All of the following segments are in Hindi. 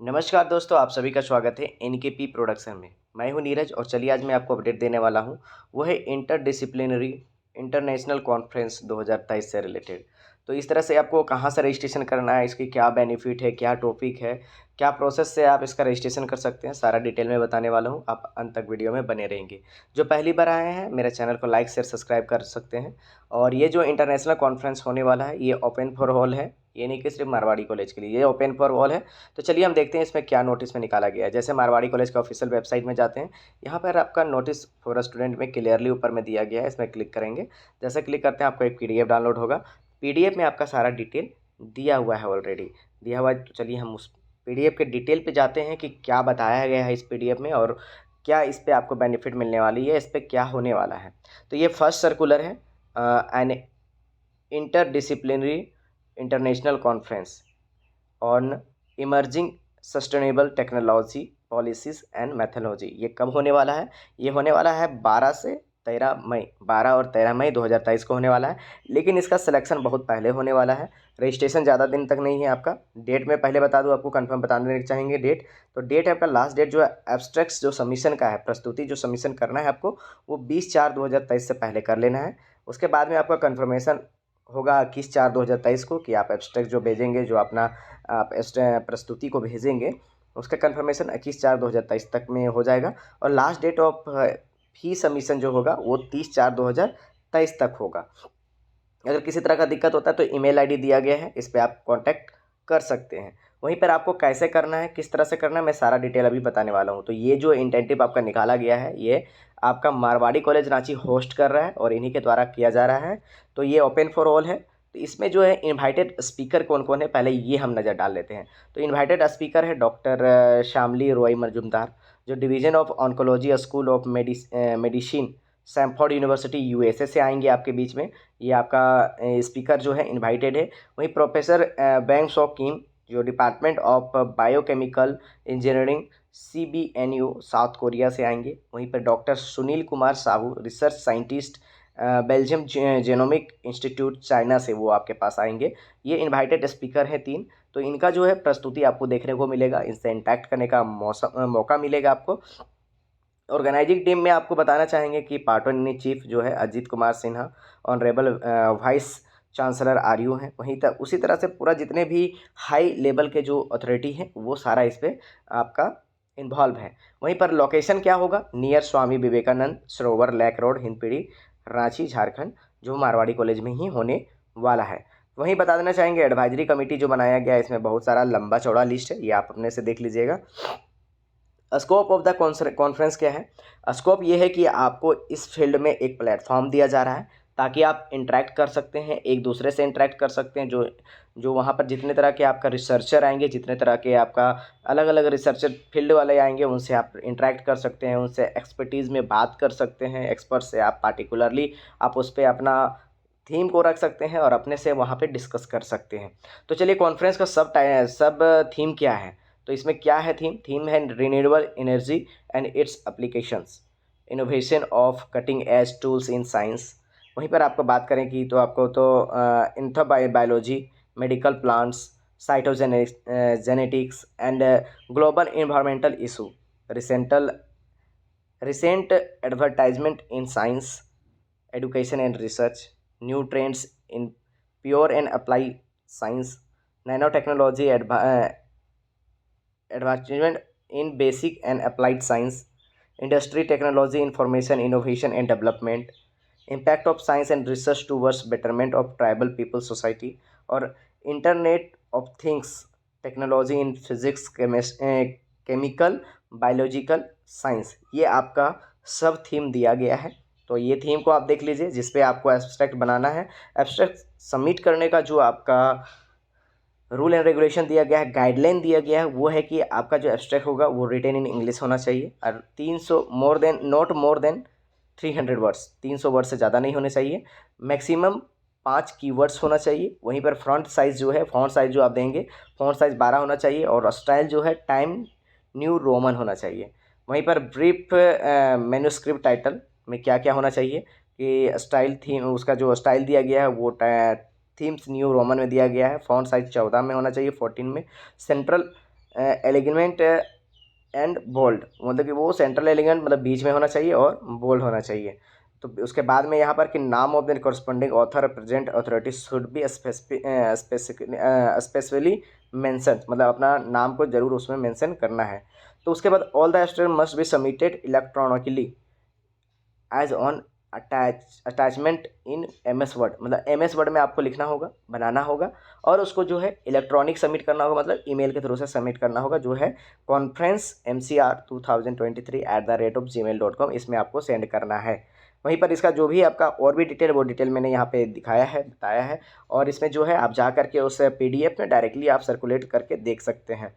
नमस्कार दोस्तों, आप सभी का स्वागत है एनकेपी प्रोडक्शन में। मैं हूं नीरज और चलिए आज मैं आपको अपडेट देने वाला हूं। वो है इंटरडिसिप्लिनरी इंटरनेशनल कॉन्फ्रेंस 2023 से रिलेटेड। तो इस तरह से आपको कहां से रजिस्ट्रेशन करना है, इसकी क्या बेनिफिट है, क्या टॉपिक है, क्या प्रोसेस से आप इसका रजिस्ट्रेशन कर सकते हैं, सारा डिटेल में बताने वाला हूँ। आप अंत तक वीडियो में बने रहेंगे। जो पहली बार आए हैं मेरे चैनल को लाइक शेयर सब्सक्राइब कर सकते हैं। और ये जो इंटरनेशनल कॉन्फ्रेंस होने वाला है ये ओपन फॉर ऑल है, ये नहीं कि सिर्फ मारवाड़ी कॉलेज के लिए, ये ओपन फॉर ऑल है। तो चलिए हम देखते हैं इसमें क्या नोटिस में निकाला गया है। जैसे मारवाड़ी कॉलेज का ऑफिशियल वेबसाइट में जाते हैं, यहाँ पर आपका नोटिस फॉर स्टूडेंट में क्लियरली ऊपर में दिया गया है, इसमें क्लिक करेंगे। जैसे क्लिक करते हैं आपको एक पीडीएफ डाउनलोड होगा। पीडीएफ में आपका सारा डिटेल दिया हुआ है, ऑलरेडी दिया हुआ है। तो चलिए हम उस पीडीएफ के डिटेल पे जाते हैं कि क्या बताया गया है इस पीडीएफ में और क्या इस पर आपको बेनिफिट मिलने वाली है, इस पर क्या होने वाला है। तो ये फर्स्ट सर्कुलर है, an interdisciplinary international conference on emerging sustainable technology policies and methodology. ये कब होने वाला है? ये होने वाला है 12 से 13 मई, 12 और 13 मई 2023 को होने वाला है। लेकिन इसका सिलेक्शन बहुत पहले होने वाला है, रजिस्ट्रेशन ज़्यादा दिन तक नहीं है आपका। डेट में पहले बता दूँ आपको, कंफर्म बता देना चाहेंगे डेट। तो डेट है आपका, लास्ट डेट जो है एब्स्ट्रैक्ट्स जो सबमिशन का है, प्रस्तुति जो सबमिशन करना है आपको, वो 20/4/2023 से पहले कर लेना है। उसके बाद में आपका कन्फर्मेशन होगा 21/4/2023 को कि आप एब्स्ट्रैक्ट जो भेजेंगे, जो अपना आप प्रस्तुति को भेजेंगे, उसका कंफर्मेशन 21/4/2023 तक में हो जाएगा। और last date of fee submission जो होगा वो 30/4/2023 तक होगा। अगर किसी तरह का दिक्कत होता है तो ईमेल आईडी दिया गया है, इस पर आप कांटेक्ट कर सकते हैं। वहीं पर आपको कैसे करना है, किस तरह से करना है, मैं सारा डिटेल अभी बताने वाला हूँ। तो ये जो इंटेंटिव आपका निकाला गया है, ये आपका मारवाड़ी कॉलेज रांची होस्ट कर रहा है और इन्हीं के द्वारा किया जा रहा है। तो ये ओपन फॉर ऑल है। तो इसमें जो है इन्वाइटेड स्पीकर कौन कौन है, पहले ये हम नज़र डाल लेते हैं। तो इन्वाइटेड स्पीकर है डॉक्टर शामली रॉय मजूमदार, जो division of oncology school of medicine Samford university USA से आएंगे आपके बीच में। ये आपका स्पीकर जो है इनवाइटेड है। वहीं प्रोफेसर बैंग सॉ किम, जो department of biochemical engineering CBNU South Korea से आएंगे। वहीं पर doctor Sunil Kumar Sahu, research scientist Belgium genomic institute China से, वो आपके पास आएंगे। ये इनवाइटेड स्पीकर हैं 3। तो इनका जो है प्रस्तुति आपको देखने को मिलेगा, इनसे इंटैक्ट करने का मौका मिलेगा आपको। ऑर्गेनाइजिंग टीम में आपको बताना चाहेंगे कि पार्टन इन चीफ जो है Ajit Kumar Sinha, honourable vice chancellor RU हैं। वहीं तक उसी तरह से पूरा जितने भी हाई लेवल के जो अथॉरिटी हैं वो सारा इस पर आपका इन्वॉल्व है। वहीं पर लोकेशन क्या होगा, नियर स्वामी विवेकानंद सरोवर लेक रोड, हिंदपीढ़ी, रांची, झारखंड, जो मारवाड़ी कॉलेज में ही होने वाला है। वहीं बता देना चाहेंगे एडवाइजरी कमेटी जो बनाया गया है, इसमें बहुत सारा लंबा चौड़ा लिस्ट है, ये आप अपने से देख लीजिएगा। स्कोप ऑफ द कॉन्फ्रेंस क्या है? स्कोप ये है कि आपको इस फील्ड में एक प्लेटफॉर्म दिया जा रहा है ताकि आप इंटरेक्ट कर सकते हैं, एक दूसरे से इंटरेक्ट कर सकते हैं। जो जो वहाँ पर जितने तरह के आपका रिसर्चर आएंगे, जितने तरह के आपका अलग अलग रिसर्चर फील्ड वाले आएंगे, उनसे आप इंटरेक्ट कर सकते हैं, उनसे एक्सपर्टीज़ में बात कर सकते हैं। एक्सपर्ट से आप पार्टिकुलरली आप उस पर अपना थीम को रख सकते हैं और अपने से वहाँ पे डिस्कस कर सकते हैं। तो चलिए कॉन्फ्रेंस का सब थीम क्या है? तो इसमें क्या है थीम? थीम है renewable energy and its applications, innovation of cutting edge tools in science. वहीं पर आपको बात करें कि तो आपको तो ethnobiology, medical plants, cytogenetics and global environmental issue, recent advertisement in science education and research, new trends in pure and applied science, nanotechnology advancement in basic and applied science, industry technology information innovation and development, impact of science and research towards betterment of tribal people society, और internet of things technology in physics, chemical, biological science, ये आपका सब थीम दिया गया है। तो ये थीम को आप देख लीजिए, जिस पे आपको एब्स्ट्रैक्ट बनाना है। एब्स्ट्रैक्ट सबमिट करने का जो आपका रूल एंड रेगुलेशन दिया गया है, गाइडलाइन दिया गया है, वो है कि आपका जो एब्स्ट्रैक्ट होगा वो रिटेन इन इंग्लिश होना चाहिए और 300 not more than 300 words, 300 word से ज़्यादा नहीं होने चाहिए। मैक्सिमम 5 कीवर्ड्स होना चाहिए। वहीं पर फ्रंट साइज़ जो है, फॉन्ट साइज़ जो आप देंगे, फॉन्ट साइज़ 12 होना चाहिए और स्टाइल जो है टाइम न्यू रोमन होना चाहिए। वहीं पर ब्रीफ मैन्युस्क्रिप्ट टाइटल में क्या क्या होना चाहिए कि स्टाइल थीम, उसका जो स्टाइल दिया गया है वो थीम्स न्यू रोमन में दिया गया है। फॉन्ट साइज 14 में होना चाहिए, 14 में। सेंट्रल एलिगेंट एंड बोल्ड, मतलब कि वो सेंट्रल एलिगेंट मतलब बीच में होना चाहिए और बोल्ड होना चाहिए। तो उसके बाद में यहाँ पर कि नाम of the corresponding author present authority should be specifically mention, मतलब अपना नाम को जरूर उसमें मेंशन करना है। तो उसके बाद all the student must be submitted electronically as on attachment in M S word, मतलब एम एस वर्ड में आपको लिखना होगा, बनाना होगा और उसको जो है इलेक्ट्रॉनिक सबमिट करना होगा, मतलब ईमेल के थ्रू से सबमिट करना होगा, जो है conference.mcr2023@gmail.com, इसमें आपको सेंड करना है। वहीं पर इसका जो भी आपका और भी डिटेल, वो डिटेल मैंने यहाँ पे दिखाया है, बताया है, और इसमें जो है आप जा करके उस PDF में डायरेक्टली आप सर्कुलेट करके देख सकते हैं।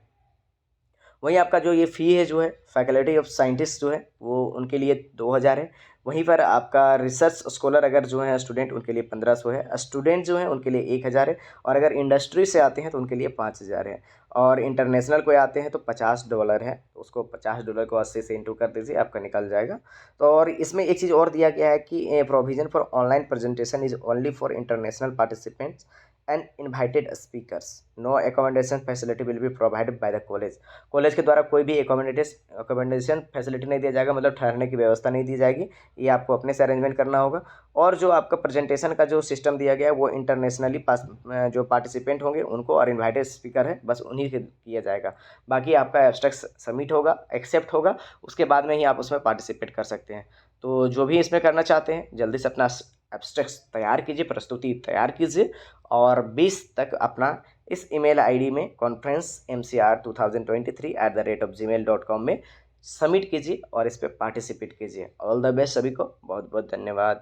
वहीं आपका जो ये फ़ी है जो है फैकल्टी ऑफ साइंटिस्ट जो है वो उनके लिए 2000 है। वहीं पर आपका रिसर्च स्कॉलर अगर जो है स्टूडेंट, उनके लिए 1500 है। स्टूडेंट जो है उनके लिए 1000 है, और अगर इंडस्ट्री से आते हैं तो उनके लिए 5000 है, और इंटरनेशनल कोई आते हैं तो $50 है। तो उसको $50 को 80 से इंटू कर दीजिए, आपका निकल जाएगा। तो और इसमें एक चीज़ और दिया गया है कि provision for online presentation is only for international participants and invited speakers. No accommodation facility will be provided by the college. College के द्वारा कोई भी एकोमोडेशन फैसिलिटी नहीं दिया जाएगा, मतलब ठहरने की व्यवस्था नहीं दी जाएगी, ये आपको अपने से अरेंजमेंट करना होगा। और जो आपका प्रेजेंटेशन का जो सिस्टम दिया गया है वो इंटरनेशनली जो पार्टिसिपेंट होंगे उनको, और इनवाइटेड स्पीकर है बस उन्हीं के किया जाएगा। बाकी आपका एब्स्ट्रैक्ट सबमिट होगा, एक्सेप्ट होगा, उसके बाद में ही आप उसमें पार्टिसिपेट कर सकते हैं। तो जो भी इसमें करना चाहते हैं जल्दी से अपना एब्स्ट्रैक्ट तैयार कीजिए, प्रस्तुति तैयार कीजिए, और 20 तक अपना इस ईमेल आईडी में conference.mcr2023@gmail.com में सबमिट कीजिए और इस पर पार्टिसिपेट कीजिए। ऑल द बेस्ट सभी को, बहुत बहुत धन्यवाद।